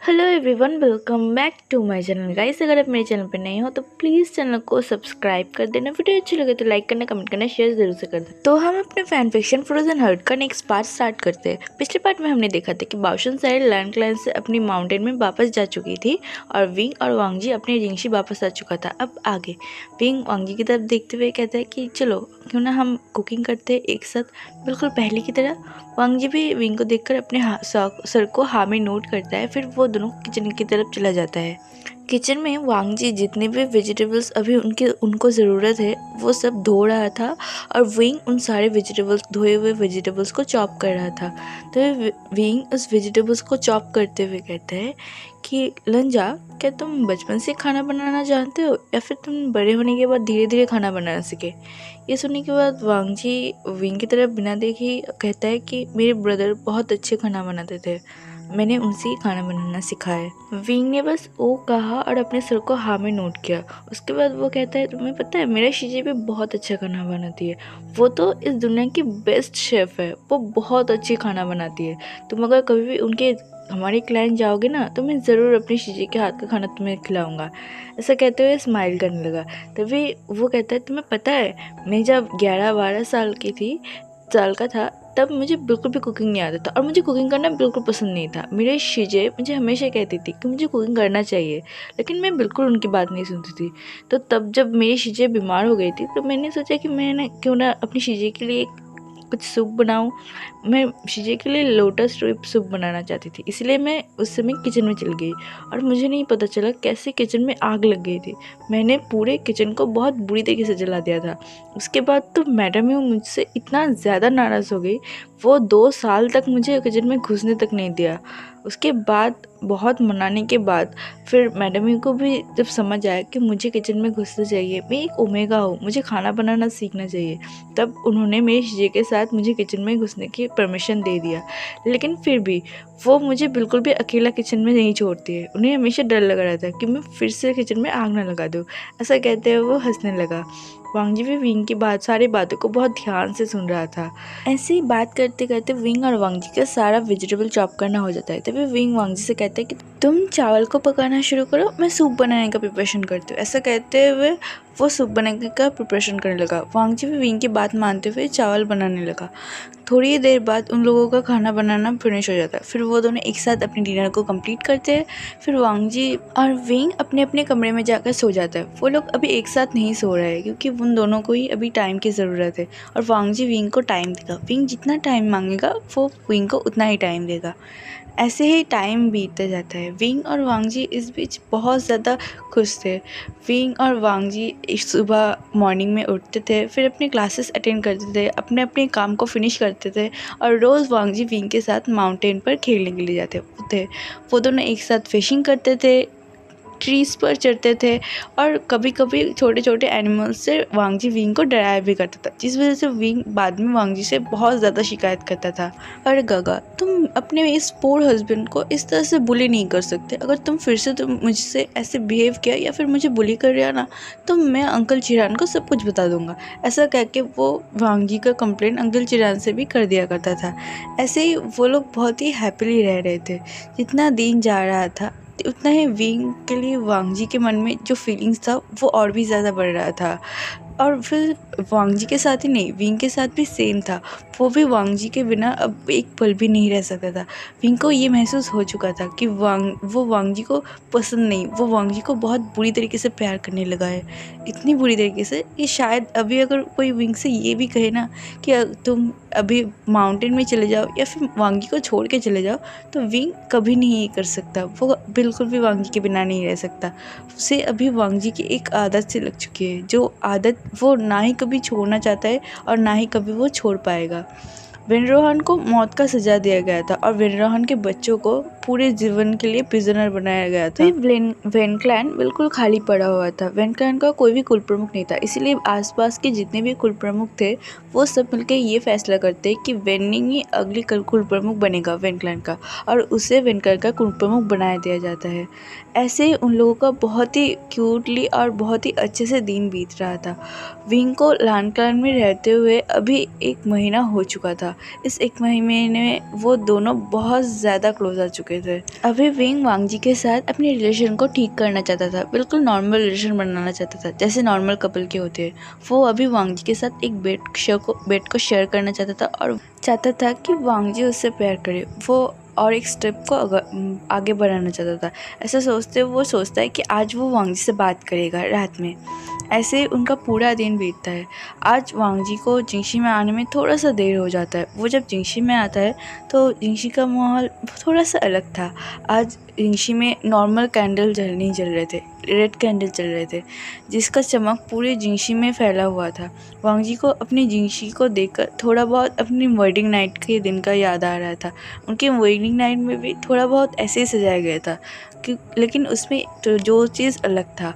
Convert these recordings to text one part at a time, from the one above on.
Hello everyone, welcome back to my channel guys. अगर आप मेरे चैनल पर नए हो तो प्लीज़ चैनल को सब्सक्राइब कर देना। वीडियो अच्छी लगे तो लाइक करना, कमेंट करना, शेयर जरूर से कर देना। तो हम अपने फैन फिक्शन फ्रोजन हर्ट का नेक्स्ट पार्ट स्टार्ट करते हैं। पिछले पार्ट में हमने देखा था कि बाओशन साइड लैंड क्लाइन से अपनी माउंटेन में वापस जा चुकी थी और विंग और वांगजी अपने रिंगशी वापस आ चुका था। अब आगे विंग वांगजी की तरफ देखते हुए कहता है कि चलो क्यों ना हम कुकिंग करते हैं एक साथ, बिल्कुल पहले की तरह। वांगजी भी विंग को देखकर अपने सर को हाँ में नोट करता है। फिर वो दोनों किचन की तरफ चला जाता है। किचन में वांगजी जितने भी वेजिटेबल्स अभी उनको ज़रूरत है वो सब धो रहा था और विंग उन सारे वेजिटेबल्स धोए हुए वेजिटेबल्स को चॉप कर रहा था। तो विंग उस वेजिटेबल्स को चॉप करते हुए कहता है कि लंजा, क्या तुम बचपन से खाना बनाना जानते हो या फिर तुम बड़े होने के बाद धीरे धीरे खाना बनाना सीखे? ये सुनने के बाद वांगजी विंग की तरफ बिना देखे ही कहता है कि मेरे ब्रदर बहुत अच्छे खाना बनाते थे, मैंने उनसे ही खाना बनाना सीखा है। विंग ने बस ओ कहा और अपने सर को हाँ में नोट किया। उसके बाद वो कहता है तुम्हें पता है मेरा शीजे भी बहुत अच्छा खाना बनाती है, वो तो इस दुनिया की बेस्ट शेफ़ है, वो बहुत अच्छी खाना बनाती है। तुम अगर कभी भी उनके हमारे क्लाइंट जाओगे ना तो मैं ज़रूर अपनी शीजे के हाथ का खाना तुम्हें खिलाऊंगा। ऐसा कहते हुए स्माइल करने लगा। तभी वो कहता है तुम्हें पता है मैं जब 11-12 साल का था तब मुझे बिल्कुल भी कुकिंग नहीं आता था और मुझे कुकिंग करना बिल्कुल पसंद नहीं था। मेरे शीजे मुझे हमेशा कहती थी कि मुझे कुकिंग करना चाहिए, लेकिन मैं बिल्कुल उनकी बात नहीं सुनती थी। तो तब जब मेरी शीजे बीमार हो गई थी तो मैंने सोचा कि मैं क्यों ना अपनी शीजे के लिए कुछ सूप बनाऊं। मैं शीजे के लिए लोटस सूप बनाना चाहती थी, इसलिए मैं उस समय किचन में चल गई और मुझे नहीं पता चला कैसे किचन में आग लग गई थी। मैंने पूरे किचन को बहुत बुरी तरीके से जला दिया था। उसके बाद तो मैडम ही मुझसे इतना ज़्यादा नाराज़ हो गई, वो 2 साल तक मुझे किचन में घुसने तक नहीं दिया। उसके बाद बहुत मनाने के बाद फिर मैडम ही को भी जब समझ आया कि मुझे किचन में घुसना चाहिए, मैं एक ओमेगा हूँ, मुझे खाना बनाना सीखना चाहिए, तब उन्होंने मेरे शीजे के साथ मुझे किचन में घुसने की परमिशन दे दिया। लेकिन फिर भी वो मुझे बिल्कुल भी अकेला किचन में नहीं छोड़ती है। उन्हें हमेशा डर लगा रहता है कि मैं फिर से किचन में आग ना लगा दूँ। ऐसा कहते हुए वो हंसने लगा। वांगजी भी विंग की सारी बातों को बहुत ध्यान से सुन रहा था। ऐसे ही बात करते करते विंग और वांगजी का सारा वेजिटेबल चॉप करना हो जाता है। तभी विंग वांगजी से कहता है कि तुम चावल को पकाना शुरू करो, मैं सूप बनाने का प्रिपरेशन करती हूँ। ऐसा कहते हुए वो सूप बनाने का प्रिपरेशन करने लगा। वांगजी भी विंग की बात मानते हुए चावल बनाने लगा। थोड़ी देर बाद उन लोगों का खाना बनाना फिनिश हो जाता है। फिर वो दोनों एक साथ अपने डिनर को कंप्लीट करते हैं। फिर वांगजी और विंग अपने अपने कमरे में जाकर सो जाता है। वो लोग अभी एक साथ नहीं सो रहे हैं क्योंकि उन दोनों को ही अभी टाइम की ज़रूरत है और वांगजी विंग को टाइम देगा। विंग जितना टाइम मांगेगा वो विंग को उतना ही टाइम देगा। ऐसे ही टाइम बीतता जाता है। विंग और वांगजी इस बीच बहुत ज़्यादा खुश थे। विंग और वांगजी सुबह मॉर्निंग में उठते थे, फिर अपने क्लासेस अटेंड करते थे, अपने अपने काम को फिनिश करते थे और रोज़ वांगजी विंग के साथ माउंटेन पर खेलने के लिए जाते थे। वो दोनों एक साथ फिशिंग करते थे, ट्रीज़ पर चढ़ते थे और कभी कभी छोटे छोटे एनिमल्स से वांगजी विंग को डराया भी करता था, जिस वजह से विंग बाद में वांगजी से बहुत ज़्यादा शिकायत करता था। अरे गागा, तुम अपने इस पोर हस्बैंड को इस तरह से बुली नहीं कर सकते। अगर तुम फिर से मुझसे ऐसे बिहेव किया या फिर मुझे बुली कर रहा ना तो मैं अंकल चिरान को सब कुछ बता दूंगा। ऐसा कह के वो वांगजी का कंप्लेंट अंकल चिरान से भी कर दिया करता था। ऐसे ही वो लोग बहुत ही हैप्पीली रह रहे थे। जितना दिन जा रहा था उतना ही विंग के लिए वांगजी के मन में जो फीलिंग्स था वो और भी ज़्यादा बढ़ रहा था। और फिर वांगजी के साथ ही नहीं, विंग के साथ भी सेम था। वो भी वांगजी के बिना अब एक पल भी नहीं रह सकता था। विंग को ये महसूस हो चुका था कि वो वांगजी को पसंद नहीं, वो वांगजी को बहुत बुरी तरीके से प्यार करने लगा है। इतनी बुरी तरीके से कि शायद अभी अगर कोई विंग से ये भी कहे ना कि तुम अभी माउंटेन में चले जाओ या फिर वांगजी को छोड़ के चले जाओ, तो विंग कभी नहीं ये कर सकता। वो बिल्कुल भी वांगजी के बिना नहीं रह सकता। उसे अभी वांगजी की एक आदत से लग चुकी है, जो आदत वो ना ही कभी छोड़ना चाहता है और ना ही कभी वो छोड़ पाएगा। वेनरोहन को मौत का सजा दिया गया था और वेनरोहन के बच्चों को पूरे जीवन के लिए प्रिजनर बनाया गया था। वेनक्लैन बिल्कुल खाली पड़ा हुआ था। वेनक्लैन का कोई भी कुल प्रमुख नहीं था, इसलिए आसपास के जितने भी कुल प्रमुख थे वो सब मिलकर ये फैसला करते कि वेनिंग ही अगली कुल प्रमुख बनेगा वेनक्लैन का, और उसे वेनक्लैन का कुल प्रमुख बनाया दिया जाता है। ऐसे ही उन लोगों का बहुत ही क्यूटली और बहुत ही अच्छे से दिन बीत रहा था। विंग को लैंडक्लैन में रहते हुए अभी 1 महीना हो चुका था। इस 1 महीने में वो दोनों बहुत ज़्यादा क्लोज आ चुके चुके थे। अभी विंग वांग जी के साथ अपने रिलेशन को ठीक करना चाहता था, बिल्कुल नॉर्मल रिलेशन बनाना चाहता था जैसे नॉर्मल कपल के होते हैं। वो अभी वांग जी के साथ एक बेड को शेयर करना चाहता था और चाहता था कि वांग जी उससे प्यार करे। वो और एक स्टेप को आगे बढ़ाना चाहता था। ऐसा सोचते वो सोचता है कि आज वो वांग जी से बात करेगा रात में। ऐसे उनका पूरा दिन बीतता है। आज वांग जी को जिंगशी में आने में थोड़ा सा देर हो जाता है। वो जब जिंगशी में आता है तो जिंगशी का माहौल थोड़ा सा अलग था। आज जिंगशी में नॉर्मल कैंडल नहीं जल रहे थे, रेड कैंडल चल रहे थे जिसका चमक पूरे जिंगशी में फैला हुआ था। वांग जी को अपनी जिंगशी को देखकर थोड़ा बहुत अपनी वेडिंग नाइट के दिन का याद आ रहा था। उनकी वेडिंग नाइट में भी थोड़ा बहुत ऐसे ही सजाया गया था लेकिन उसमें तो जो चीज़ अलग था,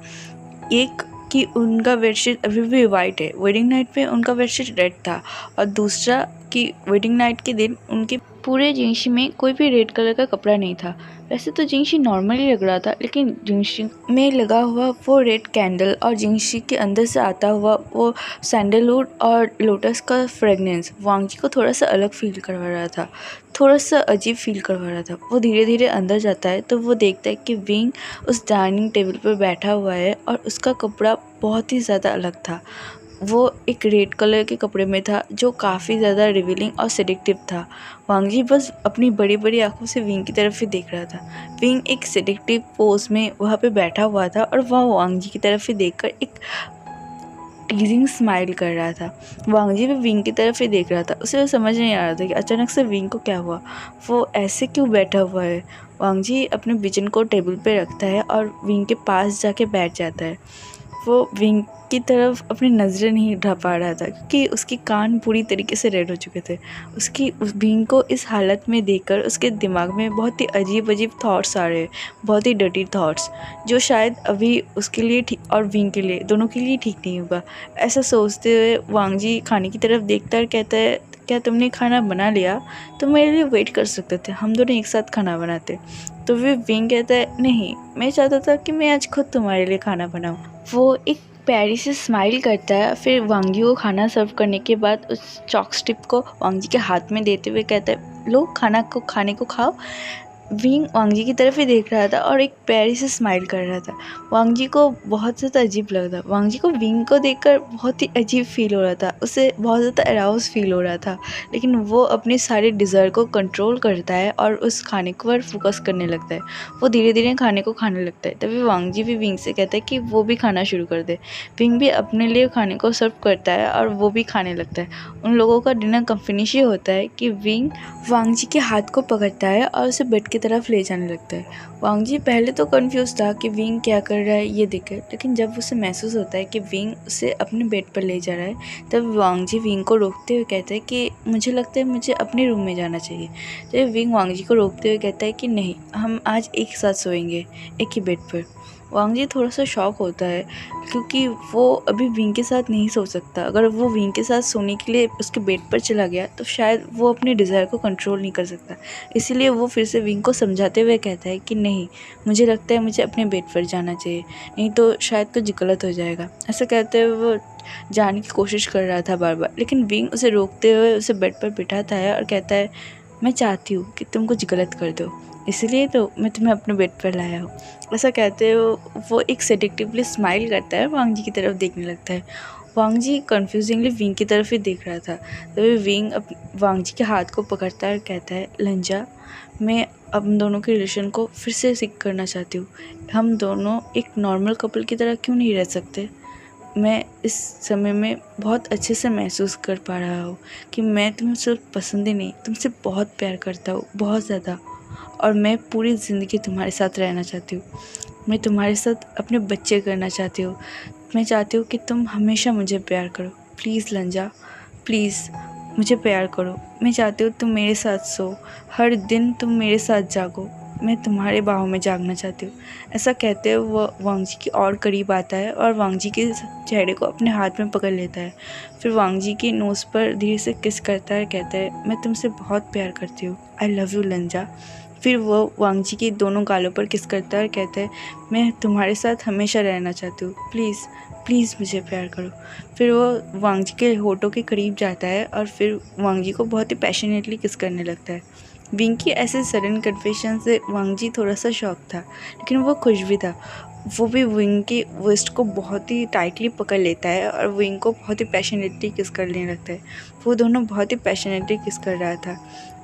एक कि उनका बेडशीट अभी भी वाइट है, वेडिंग नाइट पे उनका बेडशीट रेड था, और दूसरा कि वेडिंग नाइट के दिन उनके पूरे जिंगशी में कोई भी रेड कलर का कपड़ा नहीं था। वैसे तो जिंगशी नॉर्मली लग रहा था लेकिन जिंगशी में लगा हुआ वो रेड कैंडल और जिंगशी के अंदर से आता हुआ वो सैंडलवुड और लोटस का फ्रेगनेंस वांग जी को थोड़ा सा अलग फील करवा रहा था, थोड़ा सा अजीब फील करवा रहा था। वो धीरे धीरे अंदर जाता है तो वो देखता है कि विंग उस डाइनिंग टेबल पर बैठा हुआ है और उसका कपड़ा बहुत ही ज़्यादा अलग था। वो एक रेड कलर के कपड़े में था जो काफ़ी ज़्यादा रिवीलिंग और सेडिक्टिव था। वांग जी बस अपनी बड़ी बड़ी आंखों से विंग की तरफ ही देख रहा था। विंग एक सेडिक्टिव पोज में वहाँ पे बैठा हुआ था और वह वांग जी की तरफ ही देखकर एक टीजिंग स्माइल कर रहा था। वांग जी भी विंग की तरफ ही देख रहा था। उसे समझ नहीं आ रहा था कि अचानक से विंग को क्या हुआ, वो ऐसे क्यों बैठा हुआ है। वांग जी अपने विजन को टेबल पे रखता है और विंग के पास जाके बैठ जाता है। वो विंग की तरफ अपनी नज़रें नहीं उठा पा रहा था क्योंकि उसके कान पूरी तरीके से रेड हो चुके थे। उस विंग को इस हालत में देखकर उसके दिमाग में बहुत ही अजीब अजीब थॉट्स आ रहे हैं, बहुत ही डर्टी थॉट्स, जो शायद अभी उसके लिए ठीक और विंग के लिए दोनों के लिए ठीक नहीं होगा। ऐसा सोचते हुए वांग जी खाने की तरफ देखता है और कहता है, क्या तुमने खाना बना लिया? तो मेरे लिए वेट कर सकते थे, हम दोनों एक साथ खाना बनाते। तो फिर विंग कहता है, नहीं, मैं चाहता था कि मैं आज खुद तुम्हारे लिए खाना बनाऊँ। वो एक प्यारी से स्माइल करता है, फिर वांग जी को खाना सर्व करने के बाद उस चॉपस्टिक को वांग जी के हाथ में देते हुए कहता है, लो खाने को खाओ। विंग वांग जी की तरफ ही देख रहा था और एक प्यारी से स्माइल कर रहा था। वांग जी को बहुत ज़्यादा अजीब लग रहा था। वांग जी को विंग को देखकर बहुत ही अजीब फील हो रहा था, उसे बहुत ज़्यादा अराउज फील हो रहा था, लेकिन वो अपने सारे डिज़ायर को कंट्रोल करता है और उस खाने पर फोकस करने लगता है। वो धीरे धीरे खाने को खाने लगता है। तभी वांग जी भी विंग से कहता है कि वो भी खाना शुरू कर दे। विंग भी अपने लिए खाने को सर्व करता है और वो भी खाने लगता है। उन लोगों का डिनर कब फिनिश ही होता है कि विंग वांग जी के हाथ को पकड़ता है और उसे बेड की तरफ ले जाने लगता है। वांग जी पहले तो कंफ्यूज था कि विंग क्या कर रहा है ये देखकर, लेकिन जब उसे महसूस होता है कि विंग उसे अपने बेड पर ले जा रहा है तब वांग जी विंग को रोकते हुए कहते हैं कि मुझे लगता है मुझे अपने रूम में जाना चाहिए। तो विंग वांग जी को रोकते हुए कहता है कि नहीं, हम आज एक साथ सोएंगे एक ही बेड पर। वांग जी थोड़ा सा शॉक होता है क्योंकि वो अभी विंग के साथ नहीं सो सकता। अगर वो विंग के साथ सोने के लिए उसके बेड पर चला गया तो शायद वो अपने डिज़ायर को कंट्रोल नहीं कर सकता। इसीलिए वो फिर से विंग को समझाते हुए कहता है कि नहीं, मुझे लगता है मुझे अपने बेड पर जाना चाहिए, नहीं तो शायद कुछ गलत हो जाएगा। ऐसा कहते हुए वो जाने की कोशिश कर रहा था बार बार, लेकिन विंग उसे रोकते हुए उसे बेड पर बिठाता है और कहता है, मैं चाहती हूँ कि तुम कुछ गलत कर दो, इसलिए तो मैं तुम्हें अपने बेड पर लाया हूँ। ऐसा कहते हुए वो एक सेडिक्टिवली स्माइल करता है, वांग जी की तरफ देखने लगता है। वांग जी कन्फ्यूजिंगली विंग की तरफ ही देख रहा था। तभी विंग वांग जी के हाथ को पकड़ता है और कहता है, लंजा, मैं हम दोनों के रिलेशन को फिर से सीख करना चाहती हूँ। हम दोनों एक नॉर्मल कपल की तरह क्यों नहीं रह सकते? मैं इस समय में बहुत अच्छे से महसूस कर पा रहा हूँ कि मैं तुम्हें सिर्फ पसंद ही नहीं, तुमसे बहुत प्यार करता हूँ, बहुत ज़्यादा, और मैं पूरी ज़िंदगी तुम्हारे साथ रहना चाहती हूँ। मैं तुम्हारे साथ अपने बच्चे करना चाहती हूँ। मैं चाहती हूँ कि तुम हमेशा मुझे प्यार करो। प्लीज़ लंजा, प्लीज़ मुझे प्यार करो। मैं चाहती हूँ तुम मेरे साथ सो, हर दिन तुम मेरे साथ जागो, मैं तुम्हारे बाहों में जागना चाहती हूँ। ऐसा कहते हुए वो वांग जी के और करीब आता है और वांग जी के चेहरे को अपने हाथ में पकड़ लेता है। फिर वांग जी की नोज़ पर धीरे से किस करता है और कहता है, मैं तुमसे बहुत प्यार करती हूँ, आई लव यू लंजा। फिर वो वांग जी के दोनों गालों पर किस करता है और कहता है, मैं तुम्हारे साथ हमेशा रहना चाहती हूँ, प्लीज़ प्लीज़ मुझे प्यार करो। फिर वो वांग जी के होठों के करीब जाता है और फिर वांग जी को बहुत ही पैशनेटली किस करने लगता है। विंग की ऐसे सडन कन्फेशन से वांग जी थोड़ा सा शॉक था, लेकिन वो खुश भी था। वो भी विंग की वेस्ट को बहुत ही टाइटली पकड़ लेता है और विंग को बहुत ही पैशनेटली किस करने लगता है। वो दोनों बहुत ही पैशनेटली किस कर रहा था।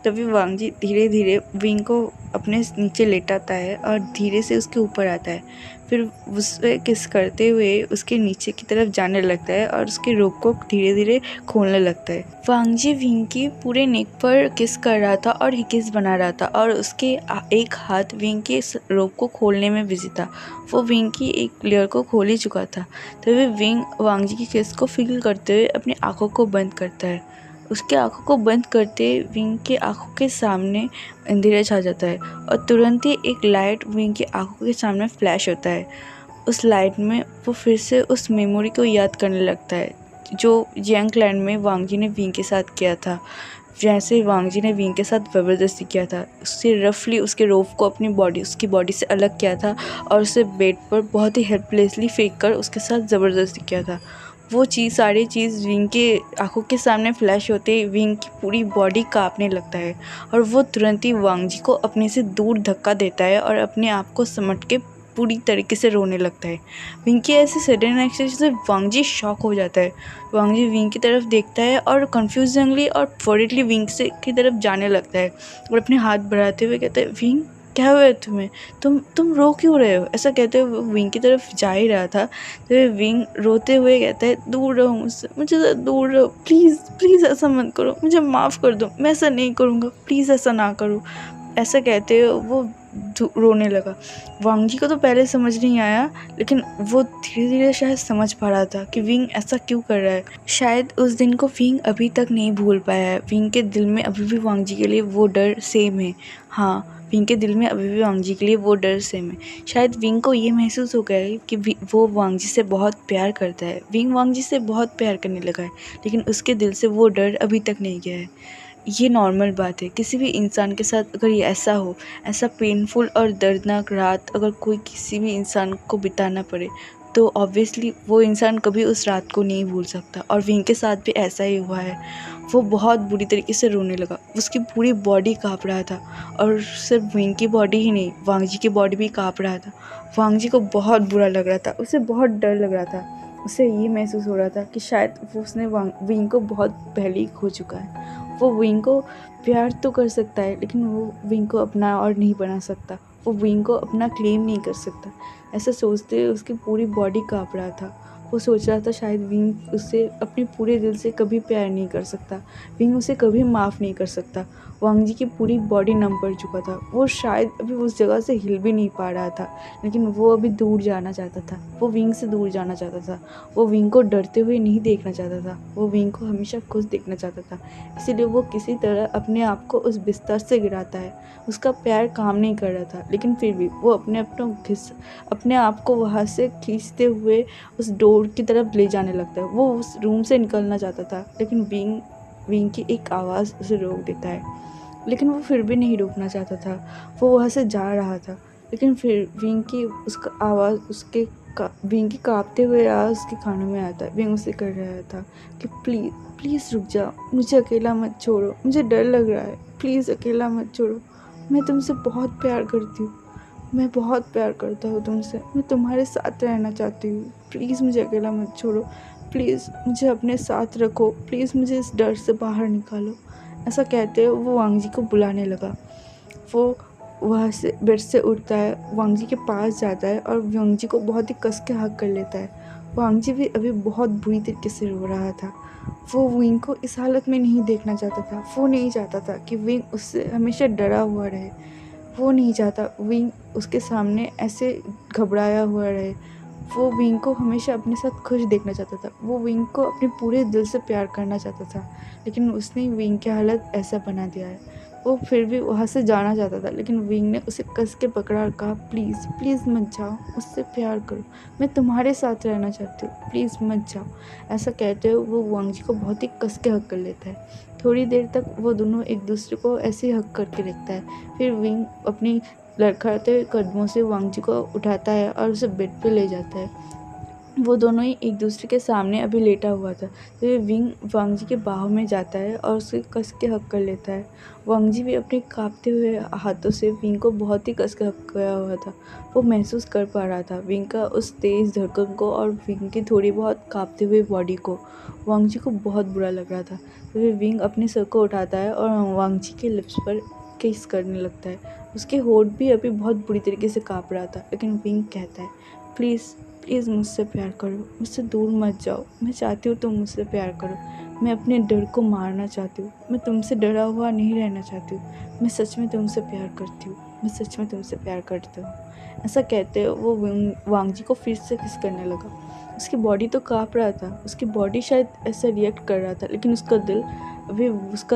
तभी वांग जी धीरे धीरे विंग को अपने नीचे लेटाता है और धीरे से उसके ऊपर आता है। फिर उससे किस करते हुए उसके नीचे की तरफ जाने लगता है और उसके रोप को धीरे धीरे खोलने लगता है। वांग जी विंग की पूरे नेक पर किस कर रहा था और हिकिस बना रहा था और उसके एक हाथ विंग के रोप को खोलने में बिजी था। वो विंग की एक लेयर को खोल ही चुका था। तभी विंग वांग जी की किस को फील करते हुए अपनी आंखों को बंद करता है। उसके आंखों को बंद करते विंग के आंखों के सामने अंधेरा छा जाता है और तुरंत ही एक लाइट विंग की आंखों के सामने फ्लैश होता है। उस लाइट में वो फिर से उस मेमोरी को याद करने लगता है जो यंगलैंड में वांग जी ने विंग के साथ किया था। जैसे वांग जी ने विंग के साथ ज़बरदस्ती किया था, उससे रफली उसके रोप को उसकी बॉडी से अलग किया था और उसे बेड पर बहुत ही हेल्पलेसली फेंक कर उसके साथ ज़बरदस्ती किया था। वो सारी चीज़ विंग के आंखों के सामने फ्लैश होते ही विंग की पूरी बॉडी कांपने लगता है और वो तुरंत ही वांग जी को अपने से दूर धक्का देता है और अपने आप को समट के पूरी तरीके से रोने लगता है। विंग की ऐसे सडन एक्शन से वांग जी शॉक हो जाता है। वांग जी विंग की तरफ देखता है और कन्फ्यूजनली और वर्रिडली विंग से की तरफ जाने लगता है और अपने हाथ बढ़ाते हुए कहता है, विंग क्या हुआ है तुम्हें? तुम रो क्यों रहे हो? ऐसा कहते हुए विंग की तरफ जा ही रहा था तो विंग रोते हुए कहता है, दूर रहो मुझसे, मुझे दूर रहो, प्लीज़ प्लीज़ ऐसा मत करो, मुझे माफ़ कर दो, मैं ऐसा नहीं करूँगा, प्लीज़ ऐसा ना करो। ऐसा कहते हुए वो रोने लगा। वांग जी को तो पहले समझ नहीं आया, लेकिन वो धीरे धीरे शायद समझ पा रहा था कि विंग ऐसा क्यों कर रहा है। शायद उस दिन को विंग अभी तक नहीं भूल पाया है। विंग के दिल में अभी भी वांग जी के लिए वो डर सेम है। हाँ, विंग के दिल में अभी भी वांग जी के लिए वो डर सेम है। शायद विंग को ये महसूस हो गया है कि वो वांग जी से बहुत प्यार करता है। विंग वांग जी से बहुत प्यार करने लगा है, लेकिन उसके दिल से वो डर अभी तक नहीं गया है। ये नॉर्मल बात है। किसी भी इंसान के साथ अगर ये ऐसा हो, ऐसा पेनफुल और दर्दनाक रात अगर कोई किसी भी इंसान को बिताना पड़े, तो ऑब्वियसली वो इंसान कभी उस रात को नहीं भूल सकता। और विंग के साथ भी ऐसा ही हुआ है। वो बहुत बुरी तरीके से रोने लगा। उसकी पूरी बॉडी काँप रहा था और सिर्फ विंग की बॉडी ही नहीं, वांग जी की बॉडी भी काँप रहा था। वांग जी को बहुत बुरा लग रहा था, उसे बहुत डर लग रहा था। उसे ये महसूस हो रहा था कि शायद उसने विंग को बहुत पहले ही खो चुका है। वो विंग को प्यार तो कर सकता है, लेकिन वो विंग को अपना और नहीं बना सकता। वो विंग को अपना क्लेम नहीं कर सकता। ऐसा सोचते हुए उसकी पूरी बॉडी काँप रहा था। वो सोच रहा था शायद विंग उसे अपने पूरे दिल से कभी प्यार नहीं कर सकता। विंग उसे कभी माफ़ नहीं कर सकता। वांग जी की पूरी बॉडी नम पड़ चुका था। वो शायद अभी उस जगह से हिल भी नहीं पा रहा था, लेकिन वो अभी दूर जाना चाहता था। वो विंग से दूर जाना चाहता था। वो विंग को डरते हुए नहीं देखना चाहता था। वो विंग को हमेशा खुश देखना चाहता था। इसीलिए वो किसी तरह अपने आप को उस बिस्तर से गिराता है। उसका पैर काम नहीं कर रहा था, लेकिन फिर भी वो अपने आप को वहाँ से खींचते हुए उस डोर की तरफ ले जाने लगता है। वो उस रूम से निकलना चाहता था, लेकिन विंग की एक आवाज़ उसे रोक देता है। लेकिन वो फिर भी नहीं रुकना चाहता था। वो वहाँ से जा रहा था, लेकिन फिर विंग की विंग की काँपते हुए आवाज़ उसके कानों में आता है। विंग उसे कर रहा था कि प्लीज़ प्लीज़ रुक जाओ, मुझे अकेला मत छोड़ो, मुझे डर लग रहा है, प्लीज़ अकेला मत छोड़ो, मैं तुमसे बहुत प्यार करती हूँ, मैं बहुत प्यार करता हूँ तुमसे, मैं तुम्हारे साथ रहना चाहती हूँ, प्लीज़ मुझे अकेला मत छोड़ो, प्लीज़ मुझे अपने साथ रखो, प्लीज़ मुझे इस डर से बाहर निकालो। ऐसा कहते हुए वो वांग जी को बुलाने लगा। वो वहाँ से बेड से उठता है, वांग जी के पास जाता है और वांग जी को बहुत ही कस के हग कर लेता है। वांग जी भी अभी बहुत बुरी तरीके से रो रहा था। वो विंग को इस हालत में नहीं देखना चाहता था। वो नहीं चाहता था कि विंग उससे हमेशा डरा हुआ रहे। वो नहीं चाहता विंग उसके सामने ऐसे घबराया हुआ रहे। वो विंग को हमेशा अपने साथ खुश देखना चाहता था। वो विंग को अपने पूरे दिल से प्यार करना चाहता था, लेकिन उसने विंग की हालत ऐसा बना दिया है। वो फिर भी वहाँ से जाना चाहता था, लेकिन विंग ने उसे कस के पकड़ा और कहा, प्लीज़ प्लीज़ मत जाओ, मुझसे प्यार करो, मैं तुम्हारे साथ रहना चाहती हूँ, प्लीज़ मत जाओ। ऐसा कहते हुए वो वांग जी को बहुत ही कस के हग कर लेता है। थोड़ी देर तक वो दोनों एक दूसरे को ऐसे ही हग करके रखता है। फिर विंग अपनी लड़खड़ाते हुए कदमों से वांग जी को उठाता है और उसे बेड पे ले जाता है। वो दोनों ही एक दूसरे के सामने अभी लेटा हुआ था। तो ये विंग वांग जी के बाहों में जाता है और उसे कस के हक कर लेता है। वांग जी भी अपने कांपते हुए हाथों से विंग को बहुत ही कस के हक किया हुआ था। वो महसूस कर पा रहा था विंग का उस तेज़ धड़कन को और विंग की थोड़ी बहुत कांपते हुए बॉडी को। वांग जी को बहुत बुरा लग रहा था। तो फिर विंग अपने सर को उठाता है और वांग जी के लिप्स पर किस करने लगता है। उसके होंठ भी अभी बहुत बुरी तरीके से काँप रहा था, लेकिन विंग कहता है, प्लीज़ प्लीज़ मुझसे प्यार करो, मुझसे दूर मत जाओ। मैं चाहती हूँ तुम मुझसे प्यार करो। मैं अपने डर को मारना चाहती हूँ। मैं तुमसे डरा हुआ नहीं रहना चाहती हूँ। मैं सच में तुमसे प्यार करती हूँ। मैं सच में तुमसे प्यार करती हूँ। ऐसा कहते हुए वो वांग जी को फिर से किस करने लगा। उसकी बॉडी तो काँप रहा था। उसकी बॉडी शायद ऐसा रिएक्ट कर रहा था, लेकिन उसका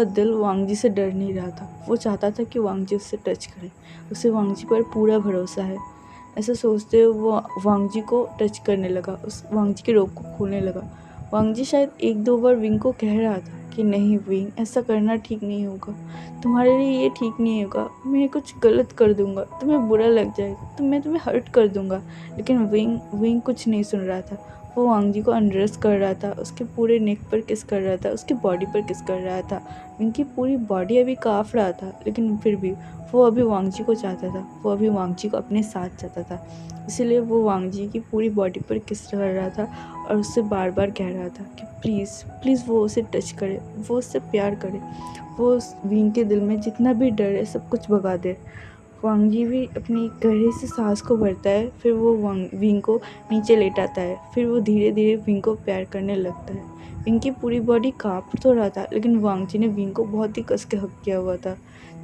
दिल वांग जी से डर नहीं रहा था। वो चाहता था कि वांग जी उससे टच करे। उसे वांग जी पर पूरा भरोसा है। ऐसा सोचते हुए वो वांग जी को टच करने लगा, उस वांग जी के रोब को खोलने लगा। वांग जी शायद 1-2 बार विंग को कह रहा था कि नहीं विंग, ऐसा करना ठीक नहीं होगा, तुम्हारे लिए ये ठीक नहीं होगा, मैं कुछ गलत कर दूंगा, तुम्हें बुरा लग जाएगा, तो मैं तुम्हें हर्ट कर दूंगा। लेकिन विंग कुछ नहीं सुन रहा था। वो वांग जी को अनड्रेस कर रहा था, उसके पूरे नेक पर किस कर रहा था, उसकी बॉडी पर किस कर रहा था। विंग की पूरी बॉडी अभी काँप रहा था, लेकिन फिर भी वो अभी वांग जी को चाहता था। वो अभी वांग जी को अपने साथ चाहता था। इसीलिए वो वांग जी की पूरी बॉडी पर किस कर रहा था और उससे बार बार कह रहा था कि प्लीज़ प्लीज़ वो उसे टच करे, वो उससे प्यार करे, वो उस विंग के दिल में जितना भी डर है सब कुछ भगा दे। वांग जी भी अपनी गहरे से सांस को भरता है। फिर वो विंग को नीचे लेटाता है। फिर वो धीरे धीरे विंग को प्यार करने लगता है। विंग की पूरी बॉडी काँप तो रहा था, लेकिन वांग जी ने विंग को बहुत ही कस के हक किया हुआ था,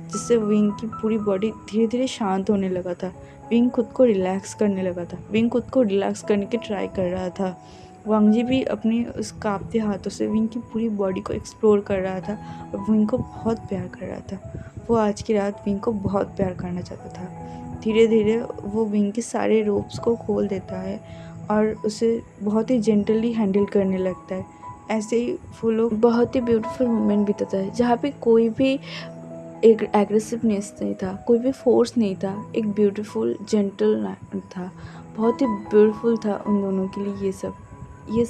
जिससे विंग की पूरी बॉडी धीरे धीरे शांत होने लगा था। विंग खुद को रिलैक्स करने लगा था। विंग खुद को रिलैक्स करने की ट्राई कर रहा था। वांग जी भी अपनी उस कांपते हाथों से विंग की पूरी बॉडी को एक्सप्लोर कर रहा था और विंग को बहुत प्यार कर रहा था। वो आज की रात विंग को बहुत प्यार करना चाहता था। धीरे धीरे वो विंग के सारे रोप्स को खोल देता है और उसे बहुत ही जेंटली हैंडल करने लगता है। ऐसे ही वो लोग बहुत ही ब्यूटीफुल मोमेंट बिताता है, जहाँ पे कोई भी एक एग्रेसिवनेस नहीं था, कोई भी फोर्स नहीं था। एक ब्यूटीफुल जेंटल था। बहुत ही ब्यूटीफुल था उन दोनों के लिए ये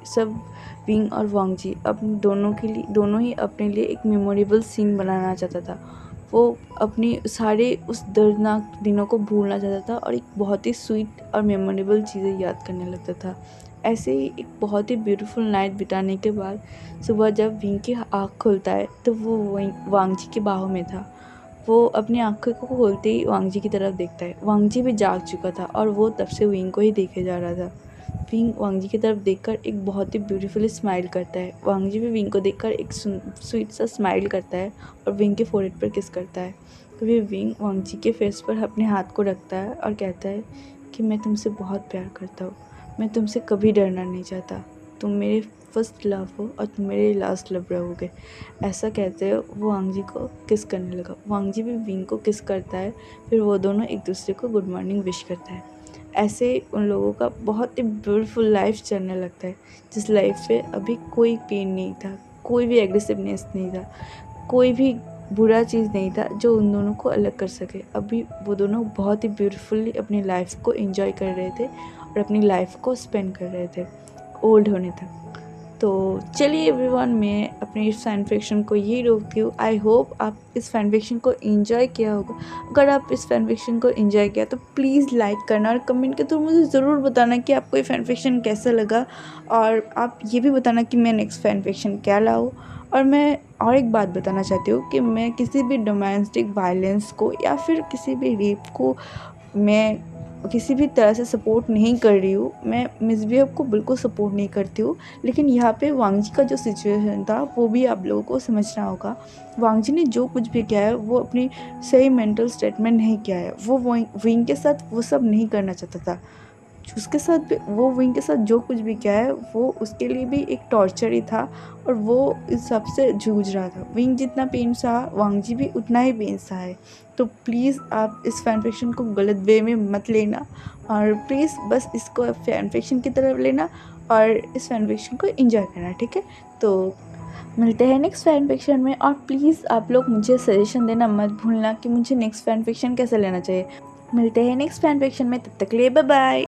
सब विंग और वांग जी अपने दोनों ही अपने लिए एक मेमोरेबल सीन बनाना चाहता था। वो अपनी सारे उस दर्दनाक दिनों को भूलना चाहता था और एक बहुत ही स्वीट और मेमोरेबल चीज़ें याद करने लगता था। ऐसे ही एक बहुत ही ब्यूटीफुल नाइट बिताने के बाद सुबह जब विंग की आँख खुलता है तो वो वांग जी के बाहों में था। वो अपनी आँखों को खोलते ही वांग जी की तरफ देखता है। वांग जी भी जाग चुका था और वो तब से विंग को ही देखे जा रहा था। विंग वांग जी की तरफ देखकर एक बहुत ही ब्यूटीफुली स्माइल करता है। वांग जी भी विंग को देखकर एक स्वीट सा स्माइल करता है और विंग के फोrehead पर किस करता है। तो फिर विंग वांग जी के फेस पर अपने हाथ को रखता है और कहता है कि मैं तुमसे बहुत प्यार करता हूँ। मैं तुमसे कभी डरना नहीं चाहता। तुम मेरे फर्स्ट लव हो और तुम मेरे लास्ट लव रहोगे। ऐसा कहते हुए वो वांग जी को किस करने लगा। वांग जी भी विंग को किस करता है। फिर वो दोनों एक दूसरे को गुड मॉर्निंग विश करता है। ऐसे उन लोगों का बहुत ही ब्यूटीफुल लाइफ चलने लगता है, जिस लाइफ में अभी कोई पेन नहीं था, कोई भी एग्रेसिवनेस नहीं था, कोई भी बुरा चीज़ नहीं था जो उन दोनों को अलग कर सके। अभी वो दोनों बहुत ही ब्यूटीफुली अपनी लाइफ को एंजॉय कर रहे थे और अपनी लाइफ को स्पेंड कर रहे थे ओल्ड होने तक। तो चलिए एवरीवन, मैं अपने इस फैन फिक्शन को यही रोकती हूँ। आई होप आप इस फैन फिक्शन को एंजॉय किया होगा। अगर आप इस फैन फिक्शन को एंजॉय किया तो प्लीज़ लाइक करना और कमेंट के थ्रू मुझे ज़रूर बताना कि आपको ये फैन फिक्शन कैसा लगा। और आप ये भी बताना कि मैं नेक्स्ट फैन फिक्शन क्या लाऊँ। और मैं और एक बात बताना चाहती हूँ कि मैं किसी भी डोमेस्टिक वायलेंस को या फिर किसी भी रेप को मैं किसी भी तरह से सपोर्ट नहीं कर रही हूँ। मैं मिसबिहेव को बिल्कुल सपोर्ट नहीं करती हूँ। लेकिन यहाँ पे वांग जी का जो सिचुएशन था वो भी आप लोगों को समझना होगा। वांग जी ने जो कुछ भी किया है वो अपनी सही मेंटल स्टेटमेंट नहीं किया है। वो विंग के साथ वो सब नहीं करना चाहता था। उसके साथ भी वो विंग के साथ जो कुछ भी किया है वो उसके लिए भी एक टॉर्चर ही था और वो इस सब से जूझ रहा था। विंग जितना पेन सहा वांग जी भी उतना ही पेन सहा है। तो प्लीज़ आप इस फैन फिक्शन को गलत वे में मत लेना और प्लीज़ बस इसको फैन फिक्शन की तरफ लेना और इस फैन फिक्शन को एंजॉय करना, ठीक है। तो मिलते हैं नेक्स्ट फैन फिक्शन में और प्लीज़ आप लोग मुझे सजेशन देना मत भूलना कि मुझे नेक्स्ट फैन फिक्शन कैसा लेना चाहिए। मिलते हैं नेक्स्ट फैन फिक्शन में, तब तक के लिए बाय बाय।